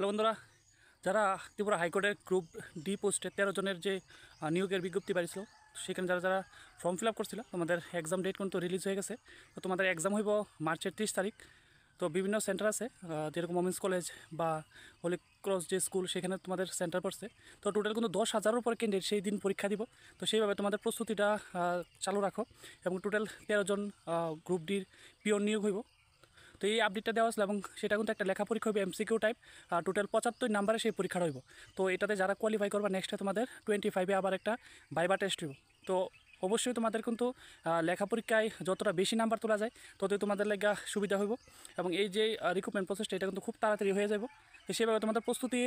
Hello বন্ধুরা, যারা ত্রিপুরা হাইকোর্টের গ্রুপ ডি পোস্টে 13 জনের যে নিয়োগের বিজ্ঞপ্তি বাড়িছিল, সেখানে যারা যারা ফর্ম ফিল আপ করছিল, তোমাদের এক্সাম ডেট কিন্তু রিলিজ হয়ে গেছে। তো তোমাদের এক্সাম হইব মার্চের 30 তারিখ। তো বিভিন্ন সেন্টার আছে, যেরকম ওমেন্স কলেজ বা হোলি ক্রস যে স্কুল, সেখানে তোমাদের সেন্টার পড়ছে। তো টোটাল কিন্তু 10,000-এর উপর ক্যান্ডিডেট সেই দিন পরীক্ষা দিব। তো সেইভাবে তোমাদের প্রস্তুতিটা চালু রাখো। এবং টোটাল 13 জন গ্রুপ ডির পিওন নিয়োগ হইব। তো এই আপডেটটা দেওয়া আসলে, এবং সেটা কিন্তু একটা লেখা পরীক্ষা হবে, এমসিকিউ টাইপ। টোটাল 75 নাম্বারে সেই পরীক্ষাটা হইব। তো এটাতে যারা কোয়ালিফাই করবা, নেক্সটে তোমাদের 25-এ আবার একটা ভাইবা টেস্ট হইব। তো অবশ্যই তোমাদের কিন্তু লেখা পরীক্ষায় যতটা বেশি নাম্বার তোলা যায়, ততই তোমাদের লেগা সুবিধা হইব। এবং এই যে রিক্রুটমেন্ট প্রসেসটা, এটা কিন্তু খুব তাড়াতাড়ি হয়ে যাব। তো সেভাবে তোমাদের প্রস্তুতি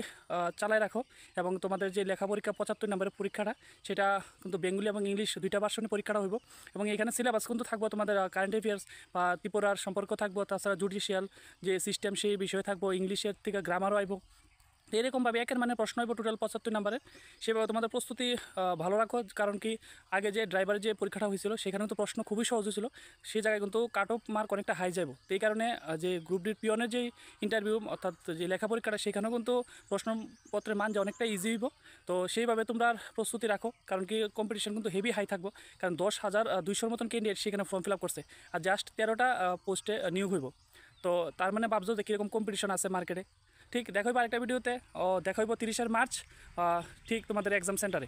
চালাই রাখো। এবং তোমাদের যে লেখা পরীক্ষা 75 নম্বরের পরীক্ষাটা, সেটা কিন্তু বেঙ্গলি এবং ইংলিশ দুইটা ভার্সনে পরীক্ষাটা হইব। এবং এখানে সিলেবাস কিন্তু থাকবো তোমাদের কারেন্ট অ্যাফেয়ার্স বা ত্রিপুরার সম্পর্ক থাকবো, তাছাড়া জুডিশিয়াল যে সিস্টেম সেই বিষয়ে থাকবো, ইংলিশের থেকে গ্রামারও আইব। তো এরকমভাবে একের মানে প্রশ্ন হইব টোটাল 75 নাম্বারের। সেভাবে তোমাদের প্রস্তুতি ভালো রাখো। কারণ কি, আগে যে ড্রাইভারের যে পরীক্ষাটা হয়েছিল, সেখানে তো প্রশ্ন খুবই সহজ হয়েছিল, সেই জায়গায় কিন্তু কাট অফ মার্ক অনেকটা হাই যাব। তো এই কারণে যে গ্রুপ ডির পিওনের যে ইন্টারভিউ, অর্থাৎ যে লেখা পরীক্ষাটা, সেখানেও কিন্তু প্রশ্নপত্রের মান যে অনেকটা ইজি হইব। তো সেইভাবে তোমরা প্রস্তুতি রাখো। কারণ কি, কম্পিটিশন কিন্তু হেভি হাই থাকবো। কারণ 10,200-র মতন ক্যান্ডিডেট সেখানে ফর্ম ফিল আপ করছে, আর জাস্ট 13টা পোস্টে নিয়োগ হইব। তো তার মানে ভাবছো যে কীরকম কম্পিটিশন আছে মার্কেটে। ঠিক দেখা হইব আরেকটা ভিডিওতে। দেখা হইব 30 মার্চ, ঠিক তোমাদের এক্সাম সেন্টারে।